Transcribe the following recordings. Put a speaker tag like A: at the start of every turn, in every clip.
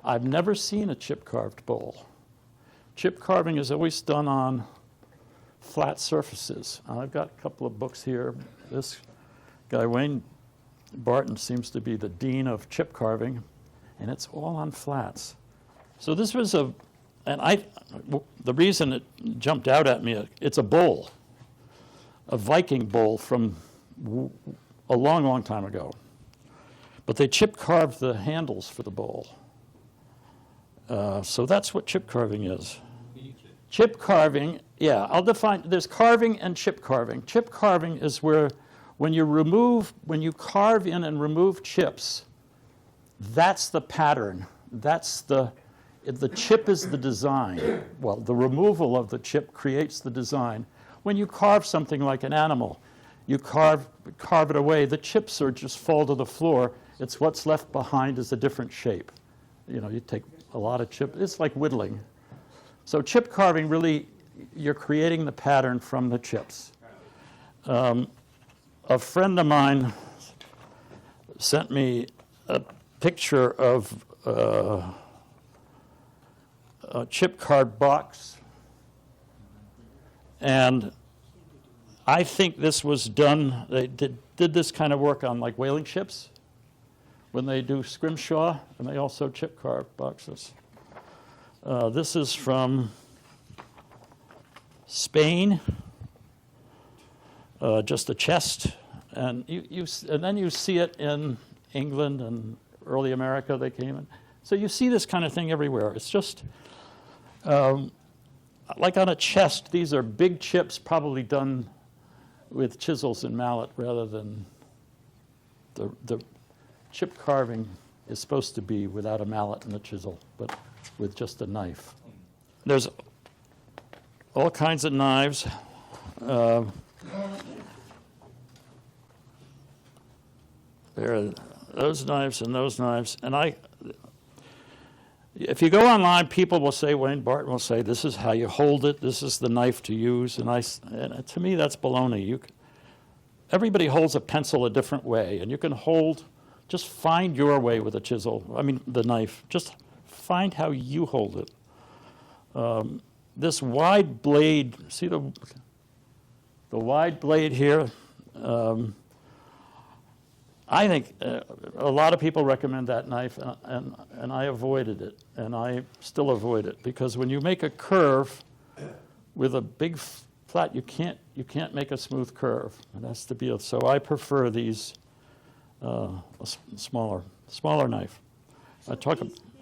A: I've never seen a chip-carved bowl. Chip carving is always done on flat surfaces. I've got a couple of books here. This guy, Wayne Barton, seems to be the dean of chip carving, and it's all on flats. So this was the reason it jumped out at me, it's a bowl, a Viking bowl from a long, long time ago. But they chip carved the handles for the bowl. So that's what chip carving is. Chip carving, yeah, I'll define, there's carving and chip carving. Chip carving is where when you carve in and remove chips, that's the pattern. That's the chip is the design. Well, the removal of the chip creates the design. When you carve something like an animal, you carve it away. The chips are just fall to the floor. It's what's left behind is a different shape. You know, you take a lot of chip. It's like whittling. So chip carving, really, you're creating the pattern from the chips. A friend of mine sent me a picture of a chip carved box. And I think this was done, they did this kind of work on like whaling ships when they do scrimshaw, and they also chip carve boxes. This is from Spain, just a chest, and and then you see it in England and early America. They came in, so you see this kind of thing everywhere. It's just like on a chest. These are big chips, probably done with chisels and mallet rather than the chip carving is supposed to be without a mallet and a chisel, but with just a knife. There's all kinds of knives. There are those knives and those knives. And if you go online, people will say, Wayne Barton will say, this is how you hold it, this is the knife to use. And to me, that's baloney. Everybody holds a pencil a different way, and you can just find your way with a chisel, the knife. Just find how you hold it. This wide blade, see the wide blade here? I think a lot of people recommend that knife, and I avoided it, and I still avoid it, because when you make a curve with a big flat, you can't make a smooth curve. It has to be so I prefer these a smaller knife.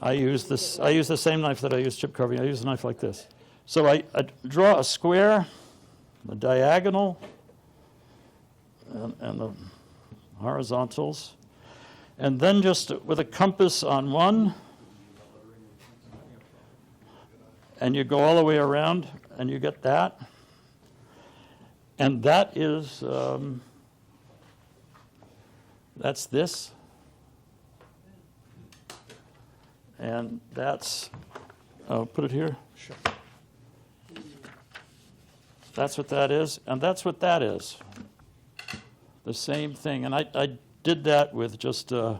A: I use the same knife that I use chip carving. I use a knife like this. So I draw a square, a diagonal, and the horizontals, and then just with a compass on one, and you go all the way around, and you get that. And that is, that's this. And that's, I'll put it here. Sure. That's what that is, and that's what that is. The same thing. And I did that with just, a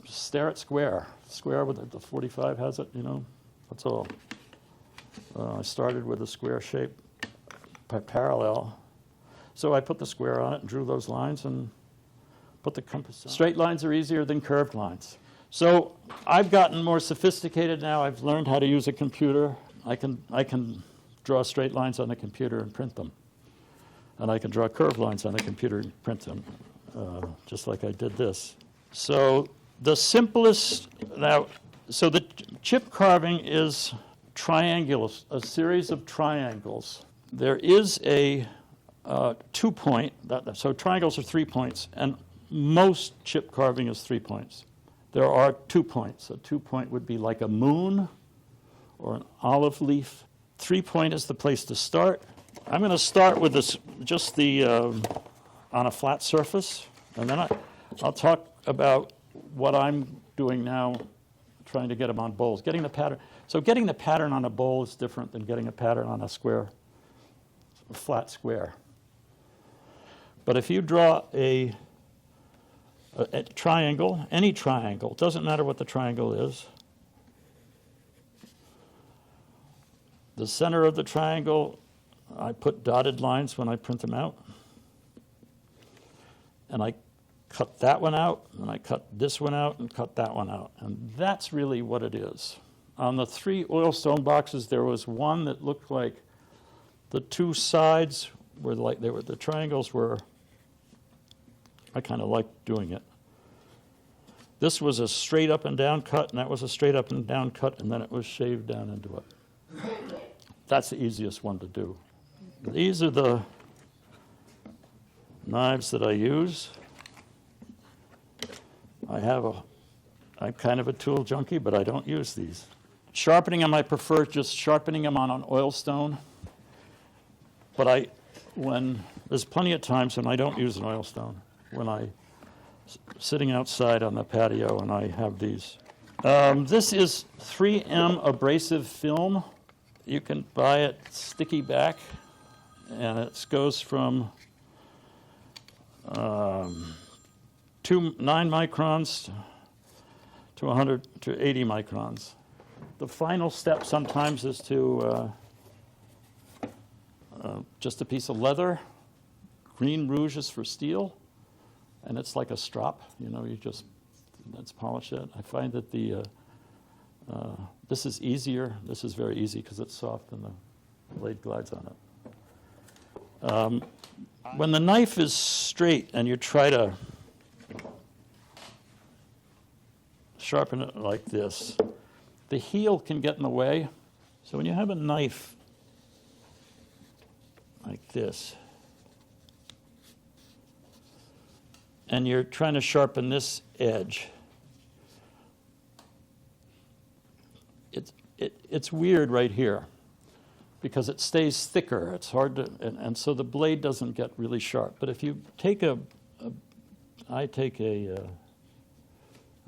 A: Starrett square with the 45 has it, that's all. I started with a square shape parallel. So I put the square on it and drew those lines and put the compass on. Straight lines are easier than curved lines. So I've gotten more sophisticated now. I've learned how to use a computer. I can draw straight lines on a computer and print them. And I can draw curved lines on a computer and print them, just like I did this. So the simplest, so the chip carving is triangles, a series of triangles. There is a 2-point, so triangles are 3 points, and most chip carving is 3 points. There are 2 points. A 2-point would be like a moon or an olive leaf. 3-point is the place to start. I'm going to start with this, just on a flat surface, and then I'll talk about what I'm doing now, trying to get them on bowls, getting the pattern. So getting the pattern on a bowl is different than getting a pattern on a flat square. But if you draw a a triangle, any triangle, doesn't matter what the triangle is. The center of the triangle, I put dotted lines when I print them out. And I cut that one out, and I cut this one out, and cut that one out. And that's really what it is. On the 3 oilstone boxes, there was one that looked like the 2 sides were like, the triangles were, I kind of liked doing it. This was a straight up and down cut, and that was a straight up and down cut, and then it was shaved down into it. That's the easiest one to do. These are the knives that I use. I'm kind of a tool junkie, but I don't use these. Sharpening them, I prefer just sharpening them on an oilstone. But there's plenty of times when I don't use an oilstone, when I'm sitting outside on the patio and I have these. This is 3M abrasive film. You can buy it sticky back, and it goes from 9 microns to 100 to 80 microns. The final step sometimes is to just a piece of leather. Green rouge is for steel, and it's like a strop. Let's polish it. I find that this is easier. This is very easy because it's soft and the blade glides on it. When the knife is straight and you try to sharpen it like this, the heel can get in the way. So when you have a knife like this, and you're trying to sharpen this edge, it's weird right here because it stays thicker. It's hard to, and so the blade doesn't get really sharp. But if you take I take a,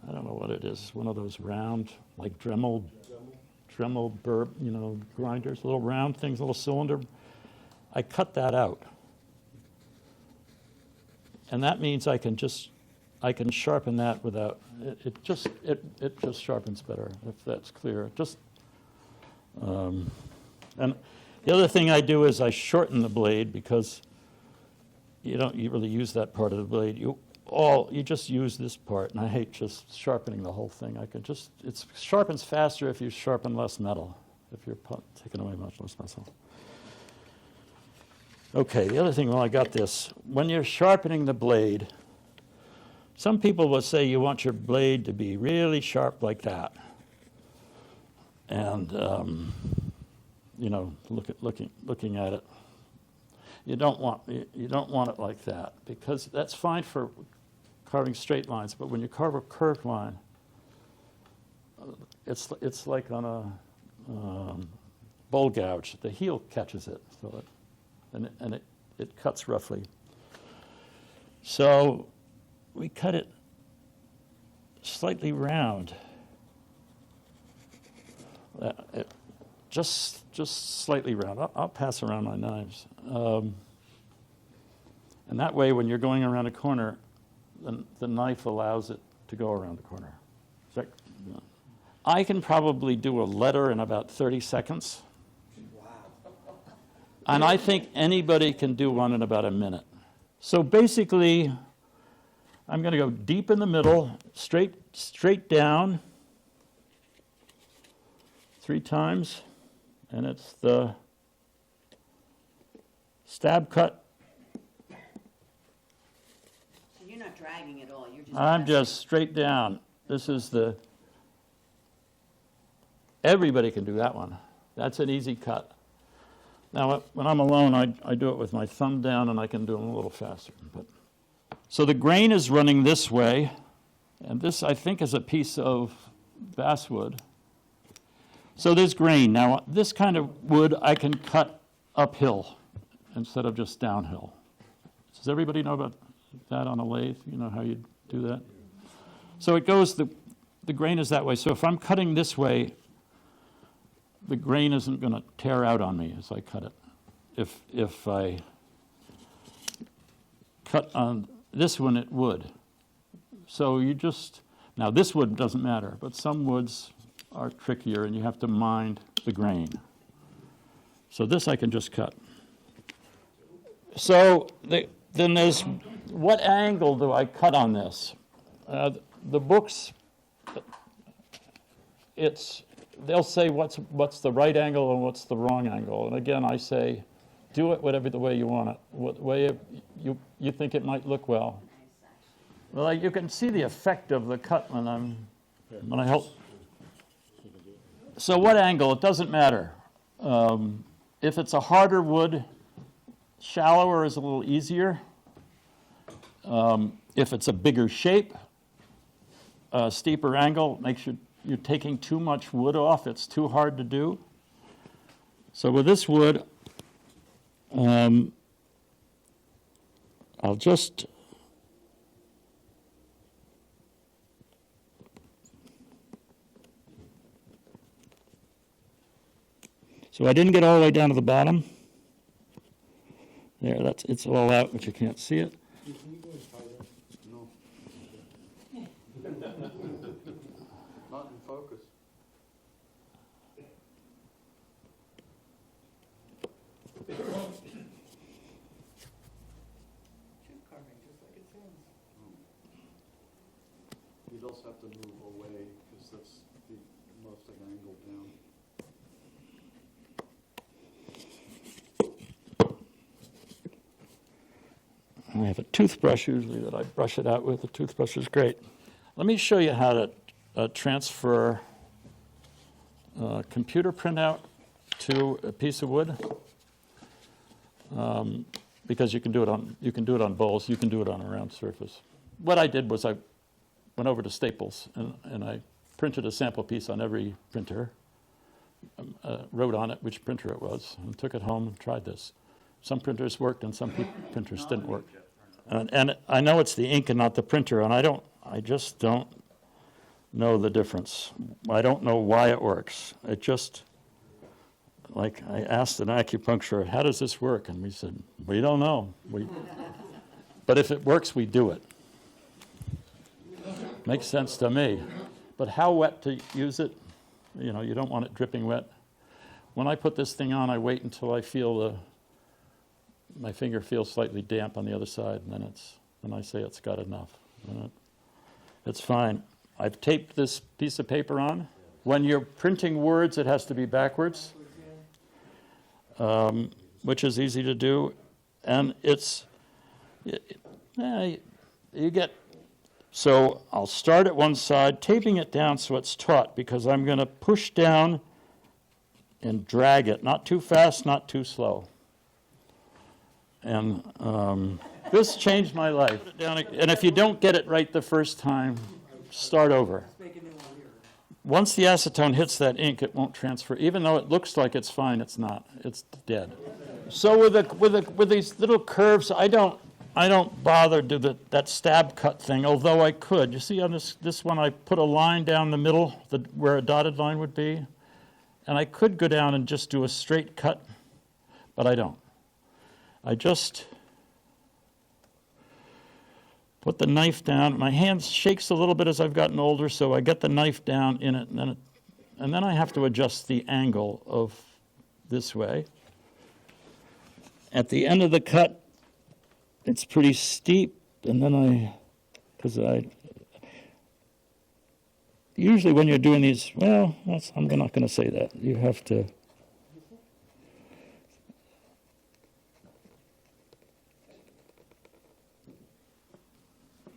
A: I don't know what it is, one of those round, like Dremel burr, grinders, little round things, little cylinder. I cut that out. And that means I can sharpen that without, it just sharpens better, if that's clear. And the other thing I do is I shorten the blade because you don't really use that part of the blade. You just use this part, and I hate just sharpening the whole thing. It sharpens faster if you sharpen less metal, if you're taking away much less metal. Okay, the other thing, I got this. When you're sharpening the blade, some people will say you want your blade to be really sharp like that. And, looking at it, you don't want it like that, because that's fine for carving straight lines, but when you carve a curved line, it's like on a bowl gouge. The heel catches it, and it cuts roughly. So we cut it slightly round, just slightly round. I'll pass around my knives, and that way, when you're going around a corner, the knife allows it to go around the corner. I can probably do a letter in about 30 seconds. And I think anybody can do one in about a minute. So basically, I'm going to go deep in the middle, straight down 3 times, and it's the stab cut.
B: So you're not dragging at all.
A: I'm just straight down. This is everybody can do that one. That's an easy cut. Now, when I'm alone, I do it with my thumb down, and I can do them a little faster. So the grain is running this way, and this, I think, is a piece of basswood. So there's grain. Now, this kind of wood I can cut uphill instead of just downhill. Does everybody know about that on a lathe? You know how you do that? So it goes, the grain is that way. So if I'm cutting this way, the grain isn't going to tear out on me as I cut it. If I cut on this one, it would. So you just, now this wood doesn't matter, but some woods are trickier and you have to mind the grain. So this I can just cut. So then there's, what angle do I cut on this? The books, they'll say what's the right angle and what's the wrong angle. And again, I say, do it whatever the way you want it, what way you think it might look well. Well, you can see the effect of the cut when I help. So what angle? It doesn't matter. If it's a harder wood, shallower is a little easier. If it's a bigger shape, a steeper angle makes you're taking too much wood off. It's too hard to do. So with this wood, I'll just so I didn't get all the way down to the bottom. There, it's all out, but you can't see it.
C: Can you go higher? No. Not in focus. You'd also have to move away because that's the most of an angle down.
A: I have a toothbrush usually that I brush it out with. The toothbrush is great. Let me show you how to transfer a computer printout to a piece of wood. Because you can do it on bowls, you can do it on a round surface. What I did was I went over to Staples and I printed a sample piece on every printer, wrote on it which printer it was, and took it home and tried this. Some printers worked and some printers didn't work. And I know it's the ink and not the printer, and I just don't know the difference. I don't know why it works. It just, like I asked an acupuncturist, how does this work? And we said, we don't know. But if it works, we do it. Makes sense to me. But how wet to use it? You know, you don't want it dripping wet. When I put this thing on, I wait until I feel my finger feels slightly damp on the other side, and then I say it's got enough. It's fine. I've taped this piece of paper on. When you're printing words, it has to be backwards, which is easy to do. And so I'll start at one side, taping it down so it's taut, because I'm going to push down and drag it, not too fast, not too slow. And this changed my life. And if you don't get it right the first time, start over. Once the acetone hits that ink, it won't transfer. Even though it looks like it's fine, it's not. It's dead. So with these little curves, I don't bother do that stab cut thing, although I could. You see on this one, I put a line down the middle where a dotted line would be, and I could go down and just do a straight cut, but I don't. I just put the knife down. My hand shakes a little bit as I've gotten older, so I get the knife down in it, and then I have to adjust the angle of this way. At the end of the cut, it's pretty steep, and then usually when you're doing these, well, I'm not going to say that. You have to.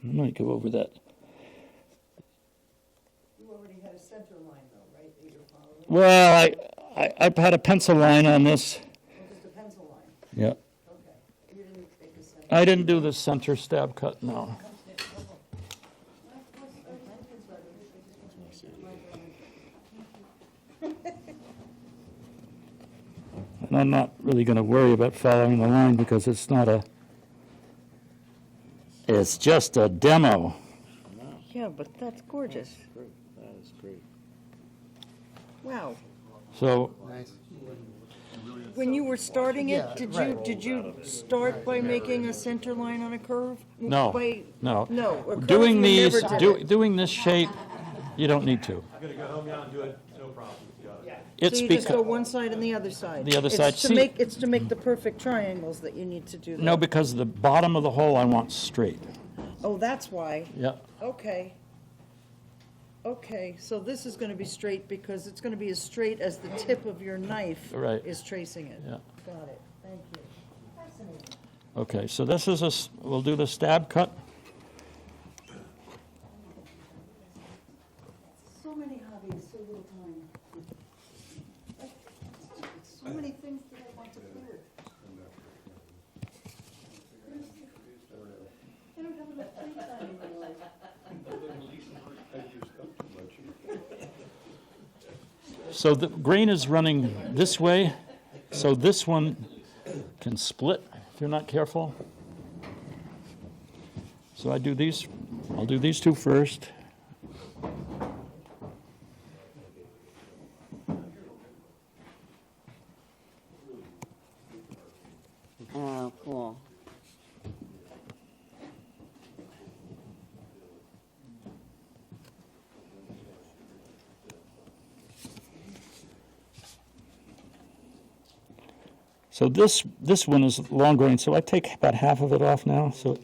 A: I might go over that.
D: You already had a center line though, right, that you're following?
A: Well, I've had a pencil line on this.
D: Oh, just a pencil line?
A: Yeah.
D: Okay. You didn't take a center?
A: I didn't do the center stab cut, no. And I'm not really going to worry about following the line because it's just a demo.
D: Yeah, but that's gorgeous.
C: Great. That is great.
D: Wow.
A: So
C: Nice.
D: when you were starting
E: Yeah,
D: it,
E: right.
D: did you start by making a center line on a curve?
A: No,
D: By-
A: no.
D: No, a curve
A: Doing
D: you
A: these,
D: never did it.
A: doing this shape, you don't need to.
F: I'm gonna go home now and do it, no problem, got it.
A: It's
D: So you just go
A: because,
D: one side and the other side?
A: The other side. See-
D: It's to make the perfect triangles that you need to do that?
A: no, because the bottom of the hole I want straight.
D: Oh, that's why.
A: Yeah,
D: Okay. Okay, so this is gonna be straight because it's gonna be as straight as the tip of your knife
A: Right.
D: is tracing it.
A: yeah.
D: Got it, thank you. Fascinating.
A: Okay, so this is we'll do the stab cut.
D: So many hobbies, so little time. So many things that I want to play with. I don't have enough playtime in my life.
A: So the grain is running this way, so this one can split if you're not careful. So I'll do these two first.
B: Oh, cool.
A: So this one is long grain, so I take about half of it off now. So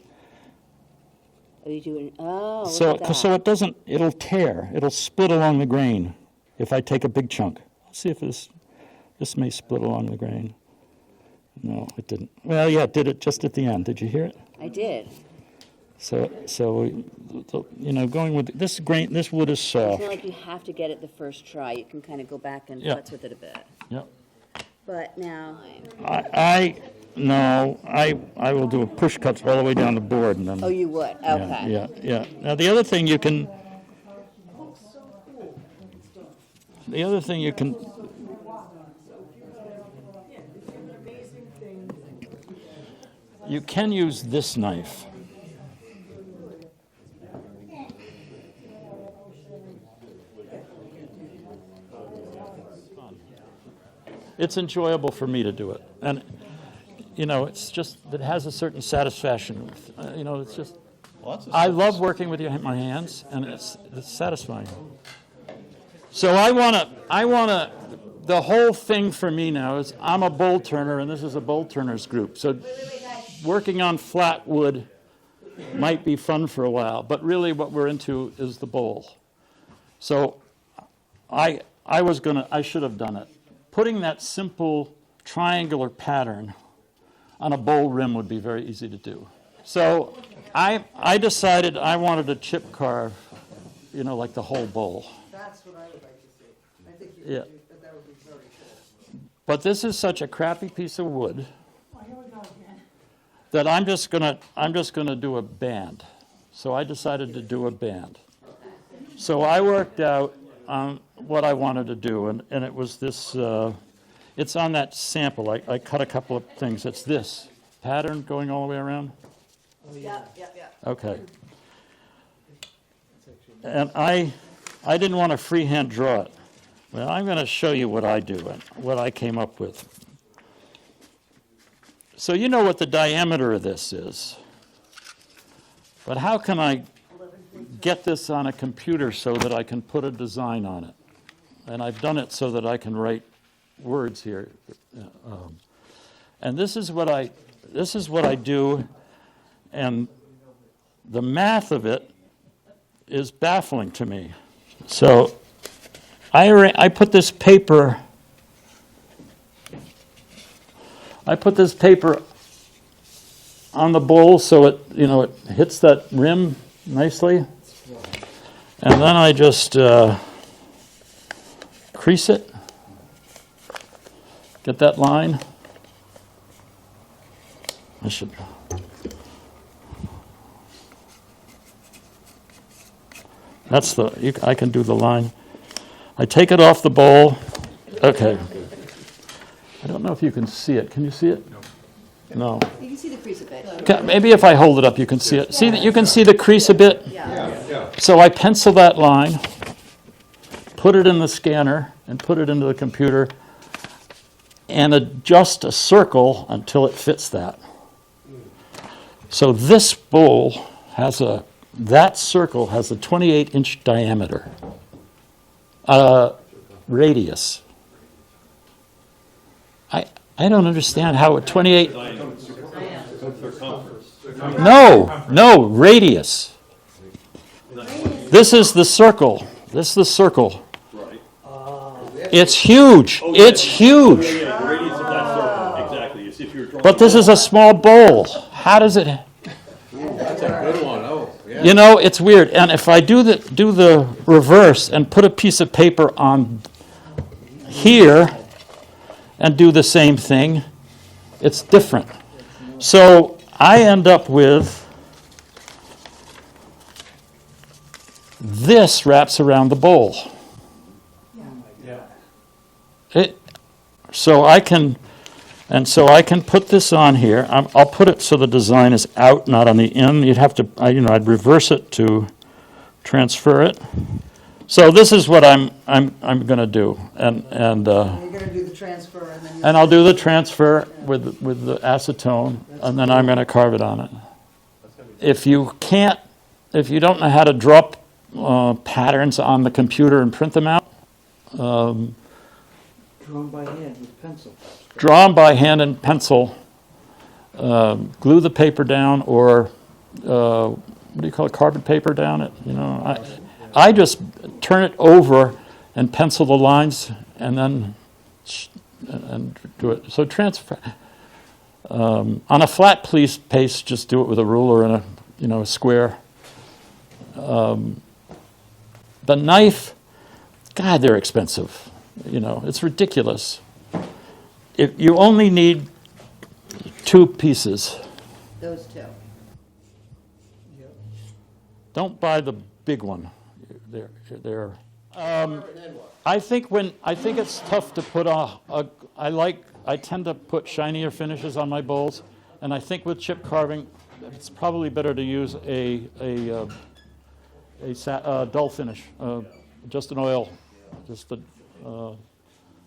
B: Are you doing, oh, look
A: so
B: at that.
A: so it doesn't, it'll tear, it'll split along the grain if I take a big chunk. Let's see if this may split along the grain. No, it didn't. Well, yeah, it did it just at the end. Did you hear it?
B: I did.
A: So you know, going with this grain, this wood is
B: It's
A: soft.
B: not like you have to get it the first try. You can kind of go back and
A: Yeah.
B: futz with it a bit.
A: Yep.
B: But now,
A: I will do a push cuts all the way down the board and then.
B: oh, you would?
A: Yeah,
B: Okay.
A: yeah, yeah. Now, the other thing you can, you can use this knife. It's enjoyable for me to do it. And, you know, it's just, it has a certain satisfaction. You know, it's just, I love working with my hands, and it's satisfying. So I want to, the whole thing for me now is I'm a bowl turner, and this is a bowl turners group. So working on flat wood might be fun for a while, but really what we're into is the bowl. So I should have done it. Putting that simple triangular pattern on a bowl rim would be very easy to do. So I decided I wanted to chip carve, you know, like the whole bowl.
D: That's what I would like to see. I think
A: Yeah.
D: that would be very cool.
A: But this is such a crappy piece of wood that I'm just gonna do a band. So I decided to do a band. So I worked out what I wanted to do, and it was this. It's on that sample. I cut a couple of things. It's this pattern going all the way around.
D: Yeah.
A: Okay. And I didn't want to freehand draw it. Well, I'm going to show you what I do and what I came up with. So you know what the diameter of this is. But how can I get this on a computer so that I can put a design on it? And I've done it so that I can write words here. And this is what I do, and the math of it is baffling to me. So I put this paper on the bowl so it hits that rim nicely, and then I just crease it, get that line. I can do the line. I take it off the bowl. Okay. I don't know if you can see it. Can you see it? No.
B: You can see the crease a bit.
A: Maybe if I hold it up, you can see it. See that you can see the crease a bit?
B: Yeah.
A: So I pencil that line, put it in the scanner, and put it into the computer. and adjust a circle until it fits that. So this bowl has that circle has a 28-inch diameter, radius. I don't understand how a 28, no, radius. This is the circle. This is the circle. It's huge. It's huge.
F: Yeah, the radius of that circle, exactly. It's if you're drawing.
A: But this is a small bowl. How does it?
E: That's a good one, oh, yeah.
A: You know, it's weird. And if I do the reverse and put a piece of paper on here and do the same thing, it's different. So I end up with this wraps around the bowl. So I can put this on here. I'll put it so the design is out, not on the in. You'd have to, I'd reverse it to transfer it. So this is what I'm going to do, and
D: You're going to do the transfer and then.
A: I'll do the transfer with the acetone, and then I'm going to carve it on it. If you don't know how to draw patterns on the computer and print them out,
G: Drawn by hand with pencil.
A: draw them by hand and pencil, glue the paper down, or what do you call it, carbon paper down it? I just turn it over and pencil the lines, and then and do it. So transfer on a flat paste, just do it with a ruler and a square. The knife, God, they're expensive. It's ridiculous. If you only need 2 pieces.
B: Those two.
A: Don't buy the big one. They're. I think it's tough to put I tend to put shinier finishes on my bowls, and I think with chip carving, it's probably better to use a dull finish, just an oil,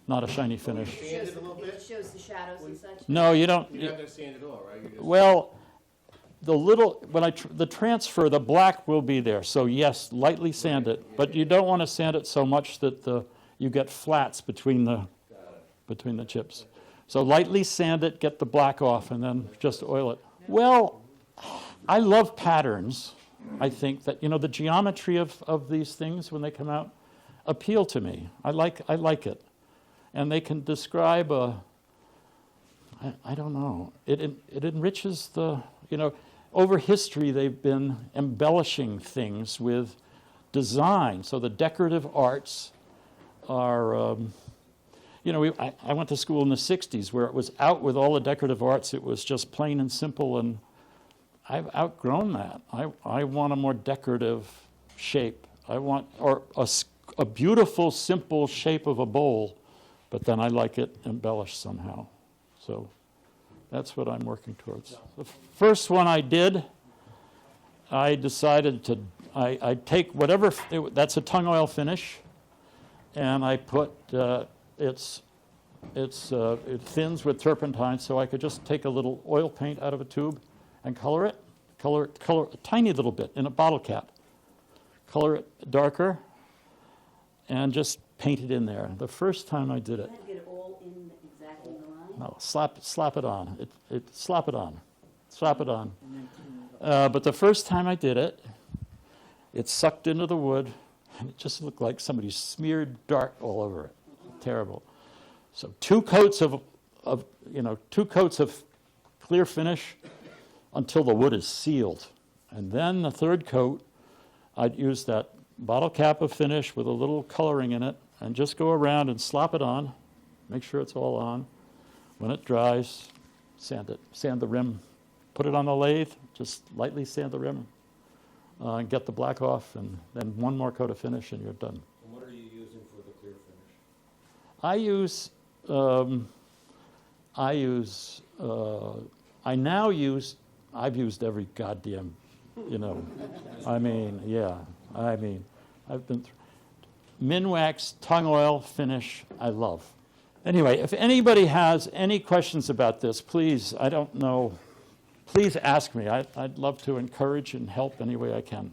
A: not a shiny finish.
B: It shows the shadows and such.
A: No, you don't.
E: You're not gonna sand it all, right?
A: Well, the transfer, the black will be there. So yes, lightly sand it, but you don't want to sand it so much that you get flats between the chips. So lightly sand it, get the black off, and then just oil it. Well, I love patterns. I think that the geometry of these things when they come out appeal to me. I like it, and they can describe I don't know. It enriches over history they've been embellishing things with design. So the decorative arts are, I went to school in the 60s where it was out with all the decorative arts. It was just plain and simple, and I've outgrown that. I want a more decorative shape. I want a beautiful, simple shape of a bowl, but then I like it embellished somehow. So that's what I'm working towards. The first one I did, I decided I take whatever, that's a tung oil finish, and I put, it thins with turpentine, so I could just take a little oil paint out of a tube and color it a tiny little bit in a bottle cap. Color it darker, and just paint it in there. The first time I did it.
B: You had to get it all in exactly the line?
A: No, slap it on. Slap it on. Slap it on. But the first time I did it, it sucked into the wood, and it just looked like somebody smeared dark all over it. Terrible. So 2 coats of 2 coats of clear finish until the wood is sealed. And then the 3rd coat, I'd use that bottle cap of finish with a little coloring in it and just go around and slap it on, make sure it's all on. When it dries, sand it, sand the rim, put it on the lathe, just lightly sand the rim, and get the black off, and then 1 more coat of finish and you're done.
E: And what are you using for the clear finish?
A: I've used every goddamn, I've been Minwax tung oil finish, I love. Anyway, if anybody has any questions about this, please, I don't know, please ask me. I'd love to encourage and help any way I can.